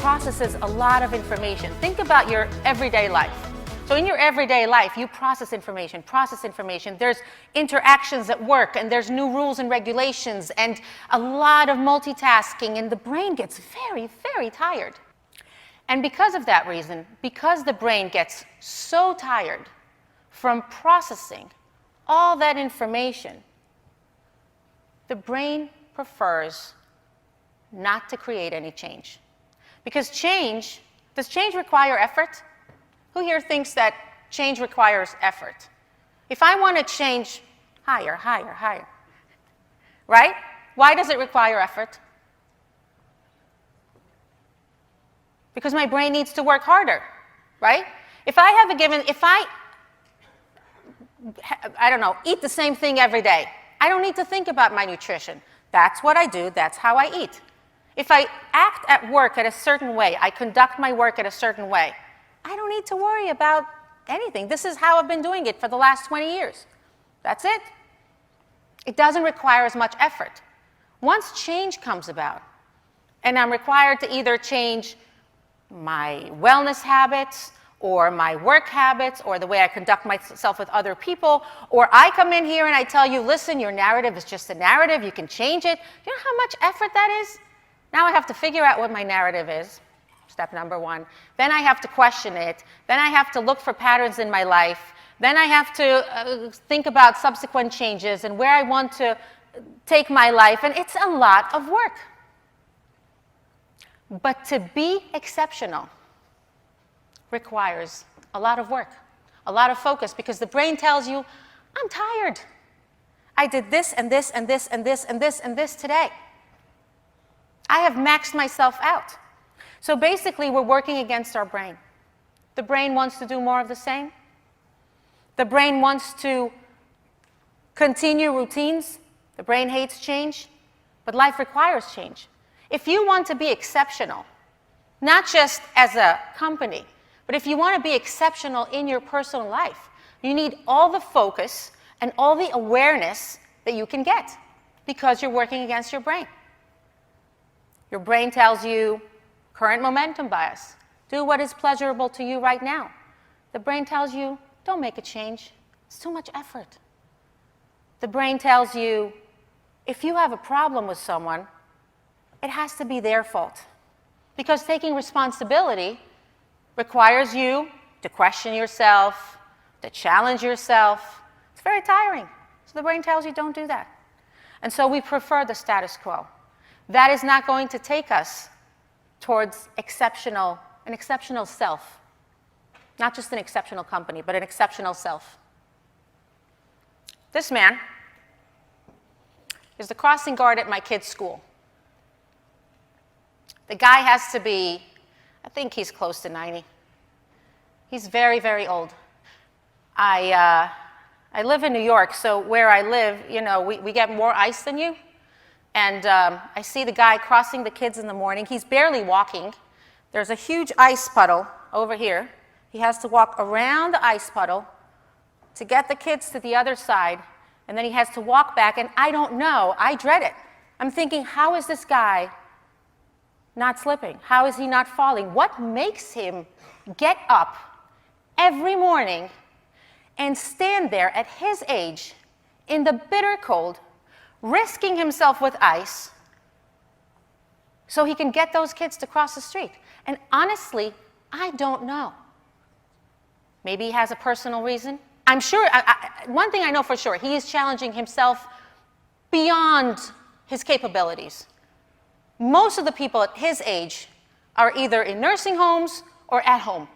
processes a lot of information. Think about your everyday life. So in your everyday life, you process information. There's interactions at work, and there's new rules and regulations, and a lot of multitasking, and the brain gets very, very tired. And because of that reason, because the brain gets so tired from processing all that information, the brain prefers not to create any change. Because does change require effort? Who here thinks that change requires effort? If I want to change higher, right? Why does it require effort? Because my brain needs to work harder, right? If I don't know, eat the same thing every day, I don't need to think about my nutrition. That's what I do, that's how I eat. If I act at work at a certain way, I conduct my work at a certain way, I don't need to worry about anything. This is how I've been doing it for the last 20 years. That's it. It doesn't require as much effort. Once change comes about, and I'm required to either change my wellness habits, or my work habits, or the way I conduct myself with other people, or I come in here and I tell you, listen, your narrative is just a narrative, you can change it. You know how much effort that is? Now I have to figure out what my narrative is, step number one. Then I have to question it. Then I have to look for patterns in my life. Then I have to think about subsequent changes and where I want to take my life, and it's a lot of work. But to be exceptional requires a lot of work, a lot of focus, because the brain tells you, I'm tired. I did this and this and this and this and this and this today. I have maxed myself out. So basically, we're working against our brain. The brain wants to do more of the same. The brain wants to continue routines. The brain hates change, but life requires change. If you want to be exceptional, not just as a company, but if you want to be exceptional in your personal life, you need all the focus and all the awareness that you can get because you're working against your brain. Your brain tells you current momentum bias. Do what is pleasurable to you right now. The brain tells you, don't make a change. It's too much effort. The brain tells you, if you have a problem with someone, it has to be their fault. Because taking responsibility requires you to question yourself, to challenge yourself. It's very tiring. So the brain tells you, don't do that. And so we prefer the status quo. That is not going to take us towards an exceptional self. Not just an exceptional company, but an exceptional self. This man is the crossing guard at my kid's school. The guy has to be, I think he's close to 90. He's very, very old. I live in New York, so where I live, you know, we get more ice than you. And I see the guy crossing the kids in the morning. He's barely walking. There's a huge ice puddle over here. He has to walk around the ice puddle to get the kids to the other side, and then he has to walk back, and I don't know. I dread it. I'm thinking, how is this guy not slipping? How is he not falling? What makes him get up every morning and stand there at his age in the bitter cold, risking himself with ice so he can get those kids to cross the street? And honestly, I don't know. Maybe he has a personal reason. I'm sure, one thing I know for sure, he is challenging himself beyond his capabilities. Most of the people at his age are either in nursing homes or at home.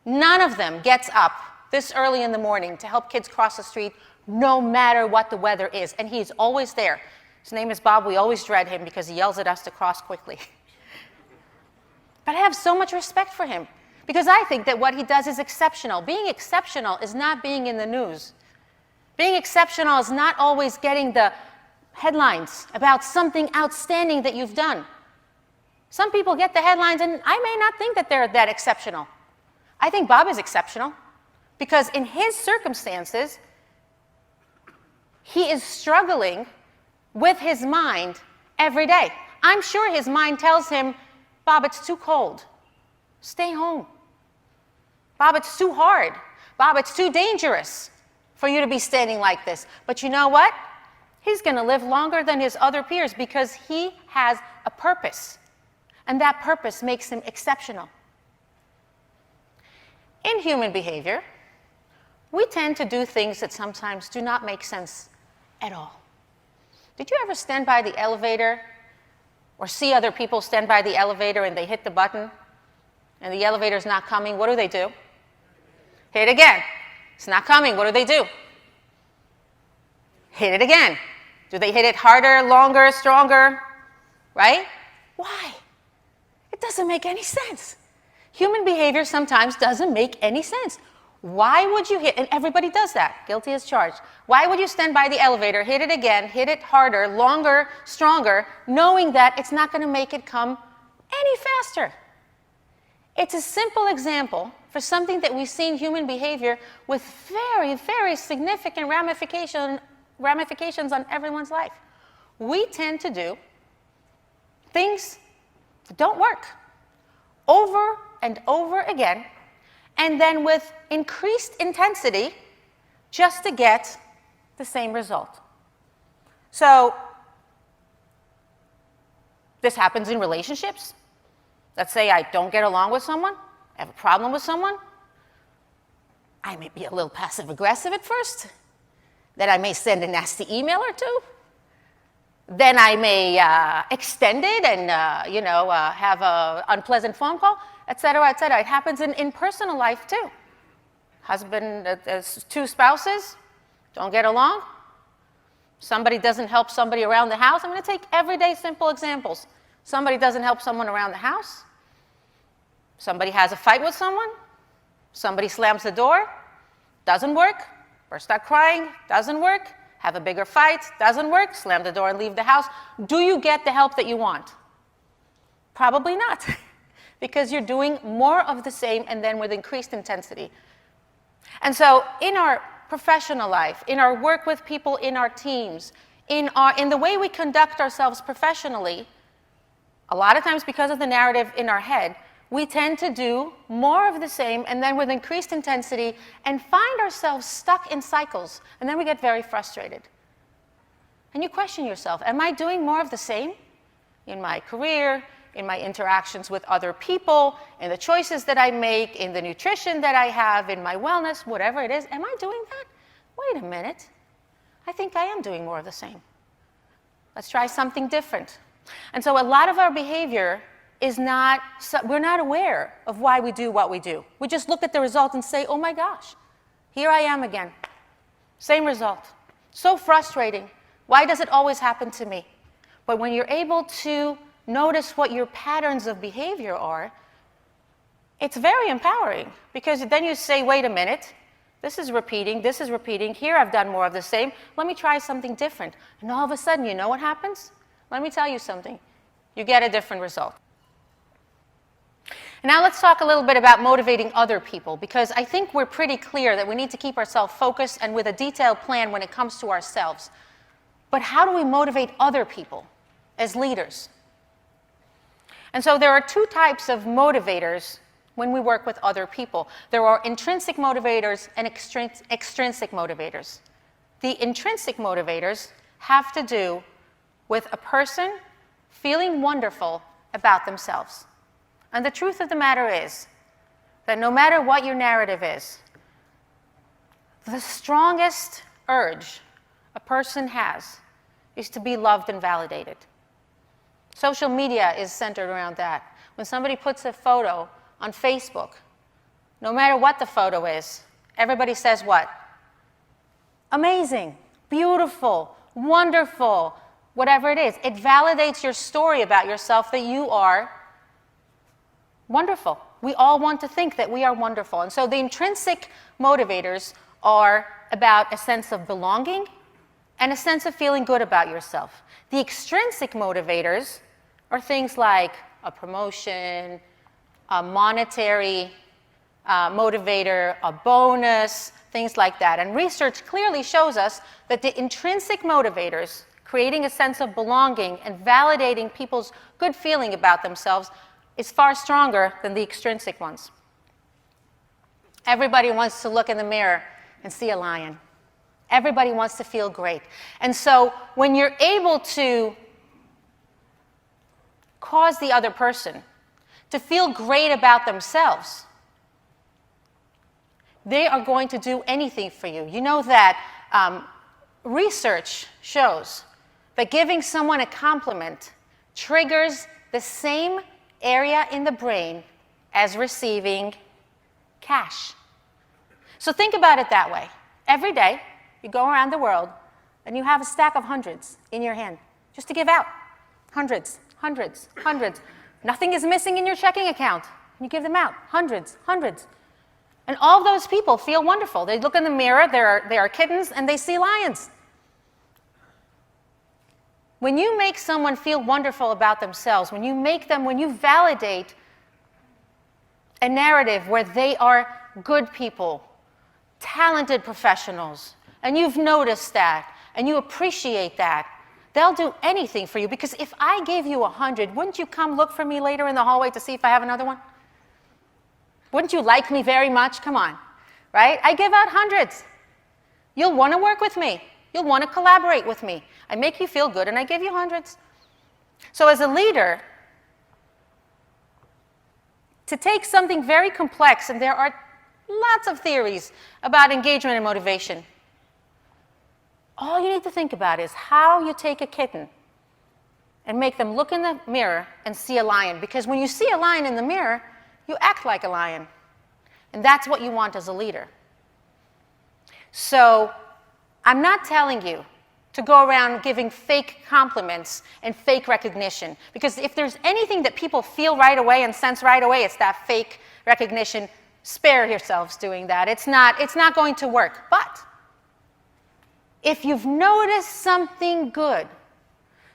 None of them gets up this early in the morning to help kids cross the street, no matter what the weather is. And he's always there. His name is Bob. We always dread him because he yells at us to cross quickly. But I have so much respect for him because I think that what he does is exceptional. Being exceptional is not being in the news. Being exceptional is not always getting the headlines about something outstanding that you've done. Some people get the headlines, and I may not think that they're that exceptional. I think Bob is exceptional because in his circumstances, he is struggling with his mind every day. I'm sure his mind tells him, Bob, it's too cold. Stay home. Bob, it's too hard. Bob, it's too dangerous for you to be standing like this. But you know what? He's going to live longer than his other peers because he has a purpose. And that purpose makes him exceptional. In human behavior, we tend to do things that sometimes do not make sense at all. Did you ever stand by the elevator or see other people stand by the elevator and they hit the button and the elevator's not coming? What do? Hit it again. It's not coming. What do? Hit it again. Do they hit it harder, longer, stronger? Right? Why? It doesn't make any sense. Human behavior sometimes doesn't make any sense. Why would you hit, and everybody does that, guilty as charged. Why would you stand by the elevator, hit it again, hit it harder, longer, stronger, knowing that it's not going to make it come any faster? It's a simple example for something that we see in human behavior with very, very significant ramifications on everyone's life. We tend to do things that don't work over and over again, and then with increased intensity just to get the same result. So this happens in relationships. Let's say I don't get along with someone, I have a problem with someone. I may be a little passive-aggressive at first. Then I may send a nasty email or two. Then I may extend it and have an unpleasant phone call, et cetera, et cetera. It happens in personal life too. Husband, two spouses don't get along. Somebody doesn't help somebody around the house. I'm going to take everyday simple examples. Somebody doesn't help someone around the house. Somebody has a fight with someone. Somebody slams the door. Doesn't work. Burst out crying. Doesn't work. Have a bigger fight. Doesn't work. Slam the door and leave the house. Do you get the help that you want? Probably not, because you're doing more of the same and then with increased intensity. And so in our professional life, in our work with people in our teams, in the way we conduct ourselves professionally, a lot of times because of the narrative in our head, we tend to do more of the same and then with increased intensity and find ourselves stuck in cycles. And then we get very frustrated. And you question yourself, am I doing more of the same in my career, in my interactions with other people, in the choices that I make, in the nutrition that I have, in my wellness, whatever it is? Am I doing that? Wait a minute. I think I am doing more of the same. Let's try something different. And so a lot of our behavior is not, we're not aware of why we do what we do. We just look at the result and say, oh my gosh, here I am again. Same result. So frustrating. Why does it always happen to me? But when you're able to notice what your patterns of behavior are, it's very empowering, because then you say, wait a minute, this is repeating, here I've done more of the same, let me try something different. And all of a sudden, you know what happens? Let me tell you something. You get a different result. And now let's talk a little bit about motivating other people, because I think we're pretty clear that we need to keep ourselves focused and with a detailed plan when it comes to ourselves. But how do we motivate other people as leaders? And so there are two types of motivators when we work with other people. There are intrinsic motivators and extrinsic motivators. The intrinsic motivators have to do with a person feeling wonderful about themselves. And the truth of the matter is that no matter what your narrative is, the strongest urge a person has is to be loved and validated. Social media is centered around that. When somebody puts a photo on Facebook, no matter what the photo is, everybody says what? Amazing, beautiful, wonderful, whatever it is. It validates your story about yourself that you are wonderful. We all want to think that we are wonderful. And so the intrinsic motivators are about a sense of belonging and a sense of feeling good about yourself. The extrinsic motivators are things like a promotion, a monetary motivator, a bonus, things like that. And research clearly shows us that the intrinsic motivators, creating a sense of belonging and validating people's good feeling about themselves, is far stronger than the extrinsic ones. Everybody wants to look in the mirror and see a lion. Everybody wants to feel great. And so when you're able to cause the other person to feel great about themselves, they are going to do anything for you. You know that research shows that giving someone a compliment triggers the same area in the brain as receiving cash. So think about it that way. Every day, you go around the world, and you have a stack of hundreds in your hand, just to give out. Hundreds, hundreds, hundreds. Nothing is missing in your checking account. You give them out. Hundreds, hundreds. And all of those people feel wonderful. They look in the mirror, they are kittens, and they see lions. When you make someone feel wonderful about themselves, when you validate a narrative where they are good people, talented professionals, and you've noticed that, and you appreciate that, they'll do anything for you. Because if I gave you 100, wouldn't you come look for me later in the hallway to see if I have another one? Wouldn't you like me very much? Come on, right? I give out hundreds. You'll want to work with me. You'll want to collaborate with me. I make you feel good, and I give you hundreds. So as a leader, to take something very complex, and there are lots of theories about engagement and motivation, all you need to think about is how you take a kitten and make them look in the mirror and see a lion. Because when you see a lion in the mirror, you act like a lion. And that's what you want as a leader. So I'm not telling you to go around giving fake compliments and fake recognition. Because if there's anything that people feel right away and sense right away, it's that fake recognition. Spare yourselves doing that. It's not going to work. But if you've noticed something good,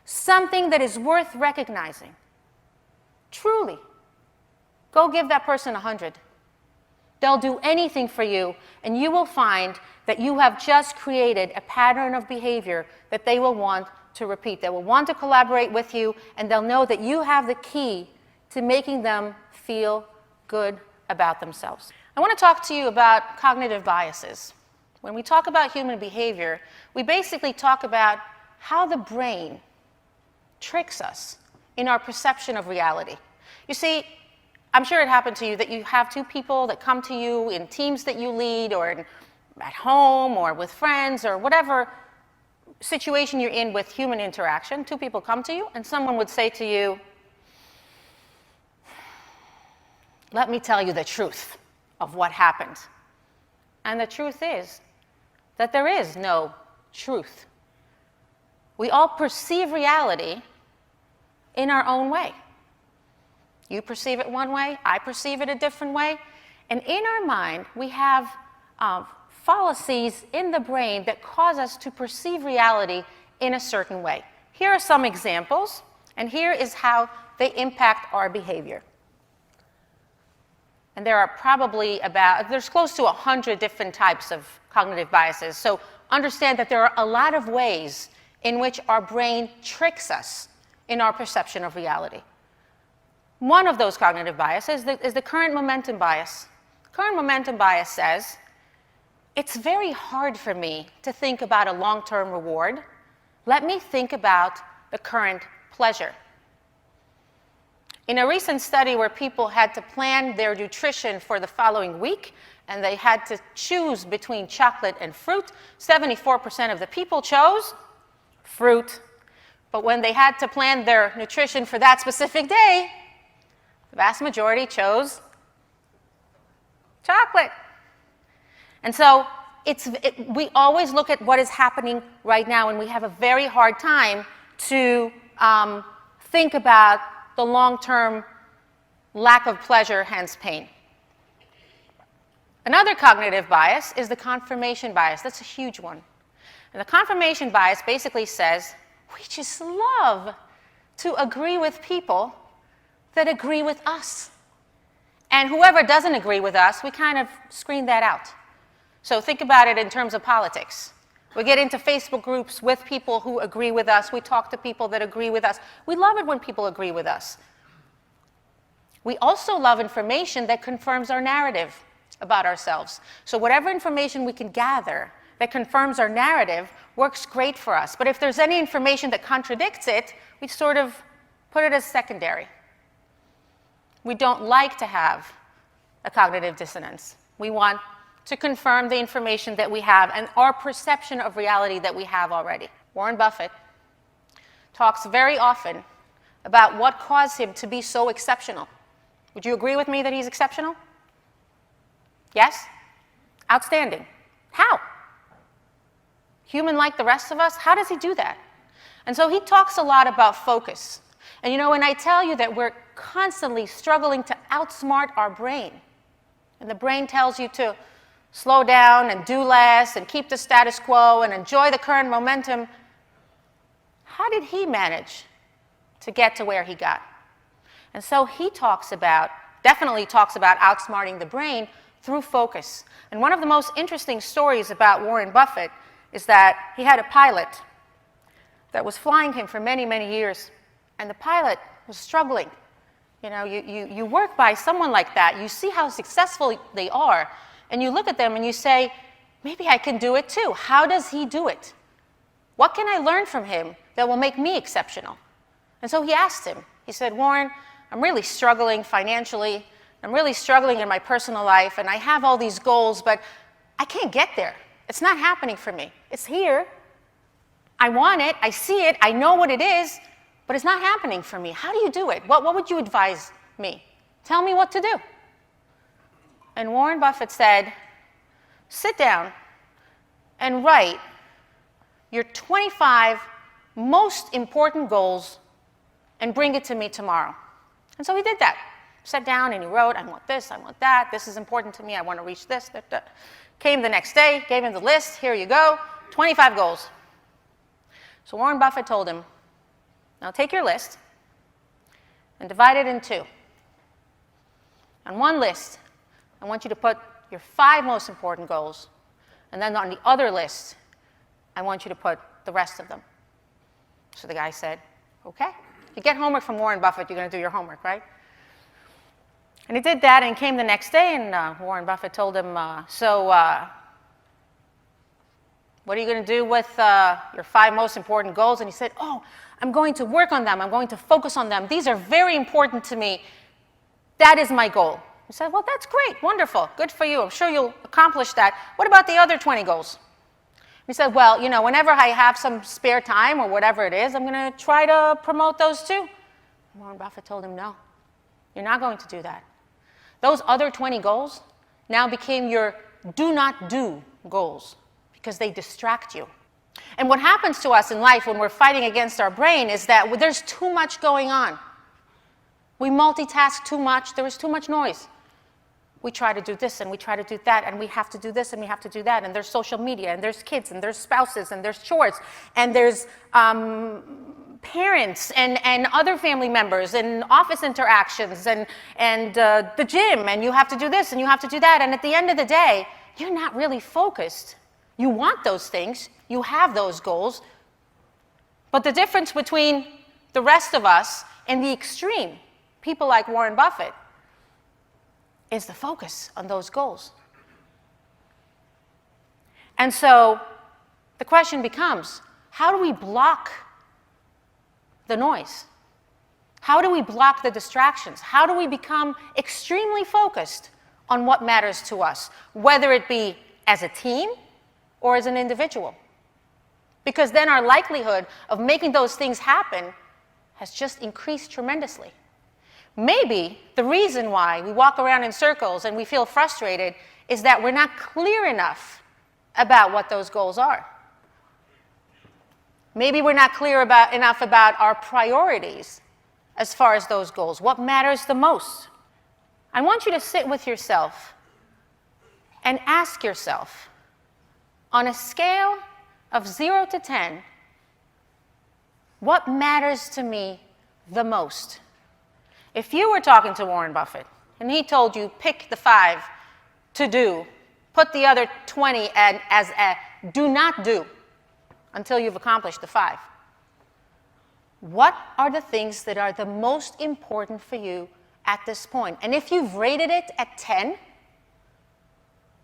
something that is worth recognizing, truly, go give that person 100. They'll do anything for you, and you will find that you have just created a pattern of behavior that they will want to repeat. They will want to collaborate with you, and they'll know that you have the key to making them feel good about themselves. I want to talk to you about cognitive biases. When we talk about human behavior, we basically talk about how the brain tricks us in our perception of reality. You see, I'm sure it happened to you that you have two people that come to you in teams that you lead, or at home, or with friends, or whatever situation you're in with human interaction. Two people come to you, and someone would say to you, "Let me tell you the truth of what happened." And the truth is that there is no truth. We all perceive reality in our own way. You perceive it one way, I perceive it a different way. And in our mind, we have fallacies in the brain that cause us to perceive reality in a certain way. Here are some examples, and here is how they impact our behavior. And there are probably there's close to 100 different types of cognitive biases. So understand that there are a lot of ways in which our brain tricks us in our perception of reality. One of those cognitive biases is the current momentum bias. Current momentum bias says, it's very hard for me to think about a long-term reward. Let me think about the current pleasure. In a recent study where people had to plan their nutrition for the following week, and they had to choose between chocolate and fruit, 74% of the people chose fruit. But when they had to plan their nutrition for that specific day, the vast majority chose chocolate. And so we always look at what is happening right now, and we have a very hard time to think about the long-term lack of pleasure, hence pain. Another cognitive bias is the confirmation bias. That's a huge one. And the confirmation bias basically says, we just love to agree with people that agree with us. And whoever doesn't agree with us, we kind of screen that out. So think about it in terms of politics. We get into Facebook groups with people who agree with us. We talk to people that agree with us. We love it when people agree with us. We also love information that confirms our narrative about ourselves. So whatever information we can gather that confirms our narrative works great for us. But if there's any information that contradicts it, we sort of put it as secondary. We don't like to have a cognitive dissonance. We want to confirm the information that we have and our perception of reality that we have already. Warren Buffett talks very often about what caused him to be so exceptional. Would you agree with me that he's exceptional? Yes? Outstanding. How? Human like the rest of us? How does he do that? And so he talks a lot about focus. And you know, when I tell you that we're constantly struggling to outsmart our brain, and the brain tells you to slow down and do less and keep the status quo and enjoy the current momentum, how did he manage to get to where he got? And so he definitely talks about outsmarting the brain through focus. And one of the most interesting stories about Warren Buffett is that he had a pilot that was flying him for many, many years, and the pilot was struggling. You know, you work by someone like that, you see how successful they are, and you look at them and you say, maybe I can do it too. How does he do it? What can I learn from him that will make me exceptional? And so he asked him, he said, Warren, I'm really struggling financially, I'm really struggling in my personal life, and I have all these goals, but I can't get there. It's not happening for me. It's here. I want it, I see it, I know what it is, but it's not happening for me. How do you do it? What would you advise me? Tell me what to do. And Warren Buffett said, sit down and write your 25 most important goals and bring it to me tomorrow. And so he did that. Sat down and he wrote, I want this, I want that, this is important to me, I want to reach this, that. Came the next day, gave him the list, here you go, 25 goals. So Warren Buffett told him, now take your list and divide it in two. On one list, I want you to put your 5 most important goals, and then on the other list, I want you to put the rest of them. So the guy said, okay. You get homework from Warren Buffett, you're going to do your homework, right? And he did that and came the next day, and Warren Buffett told him, so what are you going to do with your 5 most important goals? And he said, oh, I'm going to work on them. I'm going to focus on them. These are very important to me. That is my goal. He said, well, that's great. Wonderful. Good for you. I'm sure you'll accomplish that. What about the other 20 goals? He said, well, you know, whenever I have some spare time or whatever it is, I'm going to try to promote those too. Warren Buffett told him, no, you're not going to do that. Those other 20 goals now became your do not do goals because they distract you. And what happens to us in life when we're fighting against our brain is that there's too much going on. We multitask too much. There is too much noise. We try to do this and we try to do that, and we have to do this and we have to do that, and there's social media, and there's kids, and there's spouses, and there's chores, and there's parents and other family members, and office interactions, and the gym, and you have to do this and you have to do that, and at the end of the day, you're not really focused. You want those things, you have those goals, but the difference between the rest of us and the extreme, people like Warren Buffett, is the focus on those goals. And so the question becomes, how do we block the noise? How do we block the distractions? How do we become extremely focused on what matters to us, whether it be as a team or as an individual? Because then our likelihood of making those things happen has just increased tremendously. Maybe the reason why we walk around in circles and we feel frustrated is that we're not clear enough about what those goals are. Maybe we're not clear enough about our priorities as far as those goals. What matters the most? I want you to sit with yourself and ask yourself, on a scale of 0 to 10, what matters to me the most? If you were talking to Warren Buffett and he told you pick the 5 to do, put the other 20 as a do not do until you've accomplished the 5, what are the things that are the most important for you at this point. And if you've rated it at 10,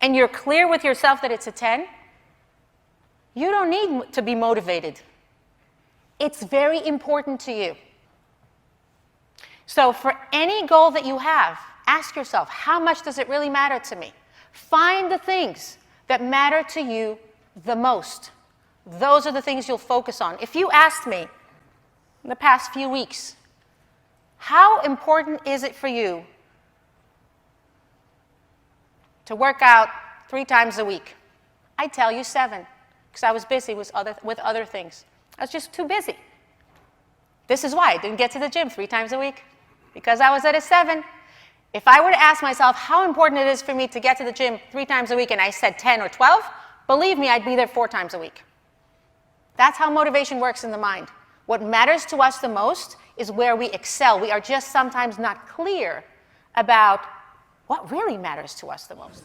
and you're clear with yourself that it's a 10, you don't need to be motivated. It's very important to you. So for any goal that you have, ask yourself, how much does it really matter to me? Find the things that matter to you the most. Those are the things you'll focus on. If you asked me in the past few weeks, how important is it for you to work out 3 times a week? I'd tell you 7, because I was busy with other things. I was just too busy. This is why I didn't get to the gym 3 times a week, because I was at a 7. If I were to ask myself how important it is for me to get to the gym 3 times a week and I said 10 or 12, believe me, I'd be there 4 times a week. That's how motivation works in the mind. What matters to us the most is where we excel. We are just sometimes not clear about what really matters to us the most.